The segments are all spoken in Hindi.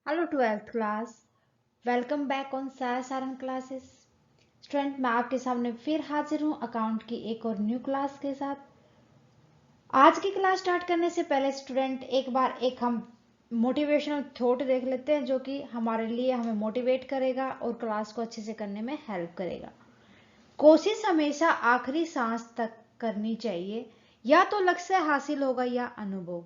Hello 12th class. Welcome back on Saran classes. Student, मैं आपके सामने फिर हाजिर हूँ अकाउंट की एक और न्यू क्लास के साथ। आज की क्लास स्टार्ट करने से पहले स्टूडेंट एक हम मोटिवेशनल थॉट देख लेते हैं जो कि हमारे लिए हमें मोटिवेट करेगा और क्लास को अच्छे से करने में हेल्प करेगा। कोशिश हमेशा आखिरी सांस तक करनी चाहिए। या तो लक्ष्य हासिल होगा या अनुभव।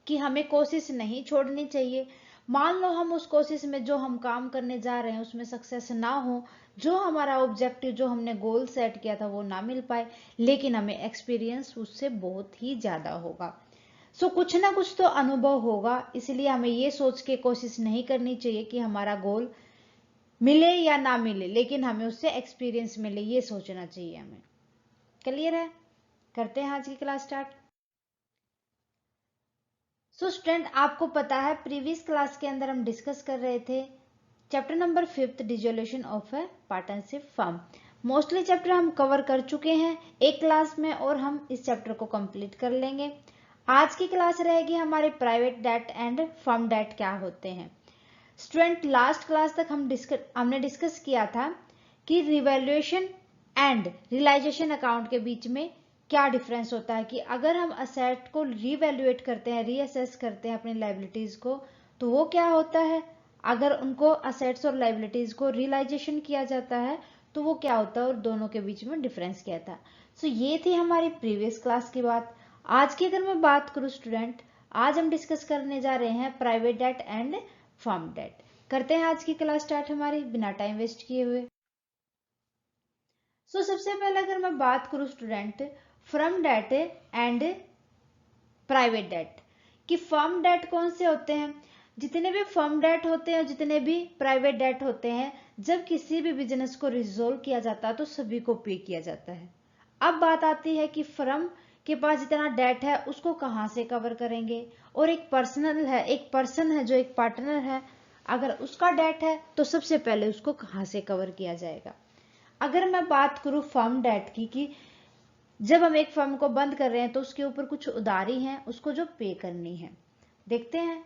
कि हमें कोशिश नहीं छोड़नी चाहिए। मान लो हम उस कोशिश में जो हम काम करने जा रहे हैं उसमें सक्सेस ना हो, जो हमारा ऑब्जेक्टिव जो हमने गोल सेट किया था वो ना मिल पाए, लेकिन हमें एक्सपीरियंस उससे बहुत ही ज्यादा होगा। सो कुछ ना कुछ तो अनुभव होगा, इसलिए हमें ये सोच के कोशिश नहीं करनी चाहिए कि हमारा गोल मिले या ना मिले, लेकिन हमें उससे एक्सपीरियंस मिले, ये सोचना चाहिए हमें। क्लियर है? करते हैं आज की क्लास स्टार्ट। स्टूडेंट, आपको पता है प्रीवियस क्लास के अंदर हम डिस्कस कर रहे थे chapter number 5 dissolution of A partnership firm. Mostly chapter हम कवर कर चुके हैं एक क्लास में और हम इस चैप्टर को कंप्लीट कर लेंगे। आज की क्लास रहेगी हमारे private debt and firm debt क्या होते हैं। स्टूडेंट, लास्ट क्लास तक हमने डिस्कस किया था कि रिवैल्यूएशन एंड रियलाइजेशन अकाउंट के बीच में क्या डिफरेंस होता है। कि अगर हम असेट को रिवैल्यूएट करते हैं, रीअसेस करते हैं अपनी लाइबिलिटीज को, तो वो क्या होता है। अगर उनको असेट्स और लाइबिलिटीज को रियलाइजेशन किया जाता है तो वो क्या होता है, और दोनों के बीच में डिफरेंस क्या था। ये थी हमारी प्रीवियस क्लास की बात। आज की अगर मैं बात करूं स्टूडेंट, आज हम डिस्कस करने जा रहे हैं private debt and firm debt. करते हैं आज की क्लास स्टार्ट हमारी बिना टाइम वेस्ट किए हुए। सबसे पहले अगर मैं बात करूं student firm debt and private debt, कि फर्म डेट कौन से होते हैं। जितने भी फर्म डेट होते हैं, जितने भी प्राइवेट डेट होते हैं, जब किसी भी बिजनेस को रिजोल्व किया जाता है तो सभी को पे किया जाता है। अब बात आती है कि फर्म के पास जितना डेट है उसको कहाँ से कवर करेंगे, और एक पर्सन है जो एक पार्टनर है, अगर उसका डेट है तो सबसे पहले उसको कहाँ से कवर किया जाएगा। अगर मैं बात करूं फर्म डेट की, कि जब हम एक फर्म को बंद कर रहे हैं तो उसके ऊपर कुछ उधारी है, उसको जो पे करनी है। देखते हैं।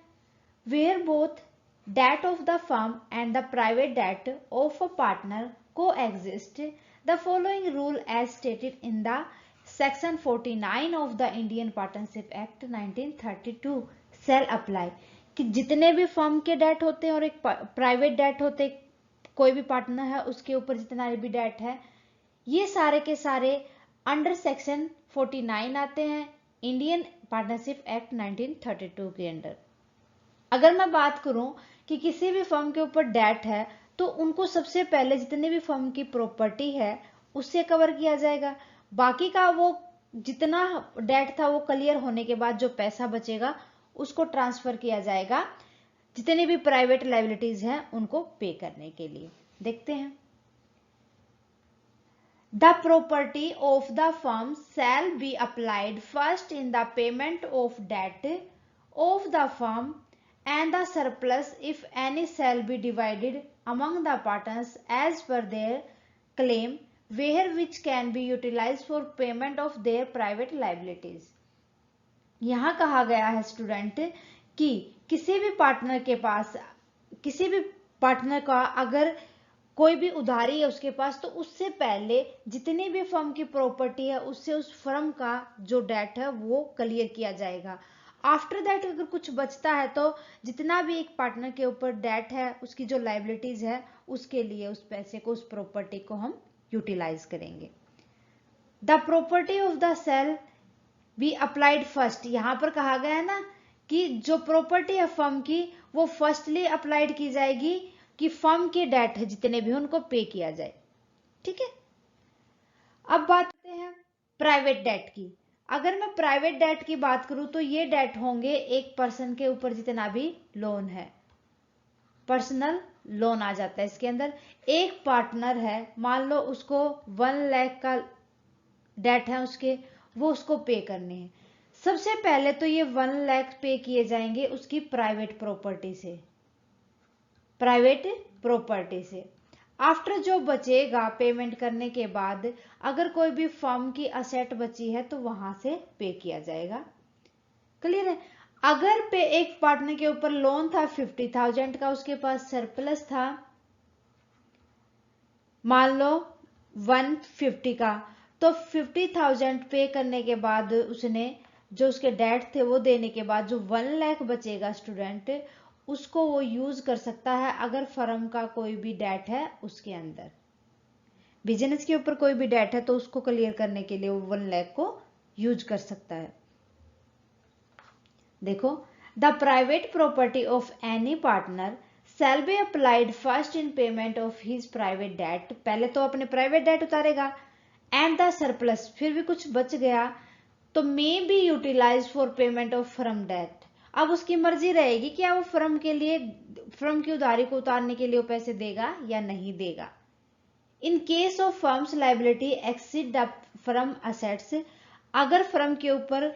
Where both debt of the firm and the private debt of a partner coexist, the following rule as stated in the section 49 of the Indian partnership act 1932 shall apply. कि जितने भी फर्म के डेट होते हैं और एक प्राइवेट डेट होते, कोई भी पार्टनर है उसके ऊपर जितना भी डेट है, ये सारे के सारे अंडर सेक्शन 49 आते हैं इंडियन पार्टनरशिप एक्ट 1932 के अंडर। अगर मैं बात करूं कि किसी भी फर्म के ऊपर डेट है तो उनको सबसे पहले जितने भी फर्म की प्रॉपर्टी है उससे कवर किया जाएगा। बाकी का वो जितना डेट था वो क्लियर होने के बाद जो पैसा बचेगा उसको ट्रांसफर किया जाएगा जितनी भी प्राइवेट लाइबिलिटीज हैं उनको पे करने के लिए। देखते हैं। The property of the firm shall be applied first in the payment of debt of the firm, and the surplus, if any, shall be divided among the partners as per their claim, where which can be utilized for payment of their private liabilities. यहाँ कहा गया है स्टूडेंट कि किसी भी पार्टनर का अगर कोई भी उधारी है उसके पास, तो उससे पहले जितनी भी फर्म की प्रॉपर्टी है उससे उस फर्म का जो डेट है वो क्लियर किया जाएगा। आफ्टर दैट अगर कुछ बचता है तो जितना भी एक पार्टनर के ऊपर डेट है उसकी जो लाइबिलिटीज है उसके लिए उस पैसे को, उस प्रॉपर्टी को हम यूटिलाइज करेंगे। The property of the sale be applied first, यहां पर कहा गया है ना कि जो प्रॉपर्टी है फर्म की वो फर्स्टली अप्लाइड की जाएगी, कि फर्म के डेट है जितने भी उनको पे किया जाए। ठीक है। अब बात करते हैं प्राइवेट डेट की। अगर मैं प्राइवेट डेट की बात करूं तो ये डेट होंगे एक पर्सन के ऊपर जितना भी लोन है, पर्सनल लोन आ जाता है इसके अंदर। एक पार्टनर है, मान लो उसको 1 लाख का डेट है उसके, वो उसको पे करने हैं। सबसे पहले तो ये 1 लाख पे किए जाएंगे उसकी प्राइवेट प्रॉपर्टी से। आफ्टर जो बचेगा पेमेंट करने के बाद, अगर कोई भी फर्म की असेट बची है तो वहां से पे किया जाएगा। क्लियर है। अगर पे एक पार्टनर के ऊपर लोन था 50,000 का, उसके पास सरप्लस था मान लो 150 का, तो 50,000 पे करने के बाद उसने जो उसके डेट थे वो देने के बाद जो 1 लाख बचेगा स्टूडेंट, उसको वो यूज कर सकता है अगर फर्म का कोई भी डेट है उसके अंदर। बिजनेस के ऊपर कोई भी डेट है तो उसको क्लियर करने के लिए वो 1 लाख को यूज कर सकता है। देखो, the private property of any partner shall be applied first in payment of his private debt, पहले तो अपने प्राइवेट डेट उतारेगा, एंड द सरप्लस, फिर भी कुछ बच गया तो may be utilise for payment of firm debt. अब उसकी मर्जी रहेगी कि वो फर्म के लिए, फर्म की उधारी को उतारने के लिए वो पैसे देगा या नहीं देगा। In case of firms liability exceed the firm assets, अगर फर्म के ऊपर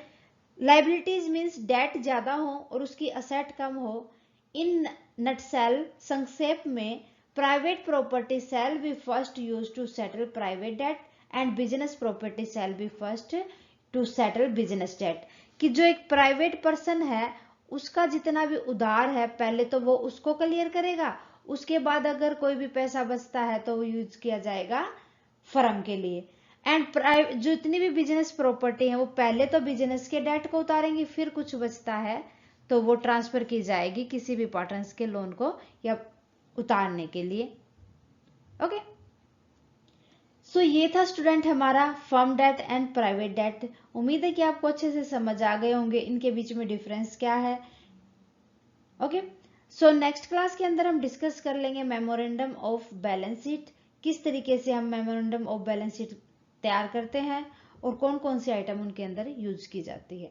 लाइबिलिटीज मीन्स डेट ज्यादा हो और उसकी असेट कम हो, इन नटसेल संक्षेप में private property shall be first use to settle private debt and business property shall be first to settle business debt, कि जो एक प्राइवेट पर्सन है उसका जितना भी उधार है पहले तो वो उसको क्लियर करेगा, उसके बाद अगर कोई भी पैसा बचता है तो वो यूज किया जाएगा फर्म के लिए। एंड जो इतनी भी बिजनेस प्रॉपर्टी है वो पहले तो बिजनेस के डेट को उतारेंगे, फिर कुछ बचता है तो वो ट्रांसफर की जाएगी किसी भी पार्टनर्स के लोन को या उतारने के लिए। ओके, सो ये था स्टूडेंट हमारा firm debt and private debt. उम्मीद है कि आपको अच्छे से समझ आ गए होंगे इनके बीच में डिफरेंस क्या है। ओके, सो नेक्स्ट क्लास के अंदर हम डिस्कस कर लेंगे मेमोरेंडम ऑफ बैलेंस शीट, किस तरीके से हम मेमोरेंडम ऑफ बैलेंस शीट तैयार करते हैं और कौन कौन सी आइटम उनके अंदर यूज की जाती है।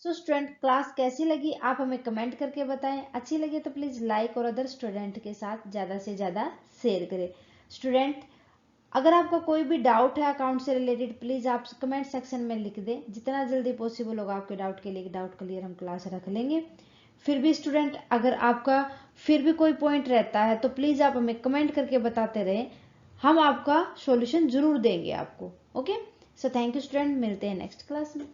सो स्टूडेंट, क्लास कैसी लगी आप हमें कमेंट करके बताएं, अच्छी लगी तो प्लीज लाइक और अदर स्टूडेंट के साथ ज्यादा से ज्यादा शेयर करें। स्टूडेंट, अगर आपका कोई भी डाउट है अकाउंट से रिलेटेड प्लीज आप कमेंट सेक्शन में लिख दें, जितना जल्दी पॉसिबल होगा आपके डाउट के लिए डाउट क्लियर हम क्लास रख लेंगे। फिर भी स्टूडेंट, अगर आपका फिर भी कोई पॉइंट रहता है तो प्लीज आप हमें कमेंट करके बताते रहें, हम आपका सॉल्यूशन जरूर देंगे आपको। Okay, so thank you student, मिलते हैं नेक्स्ट क्लास में।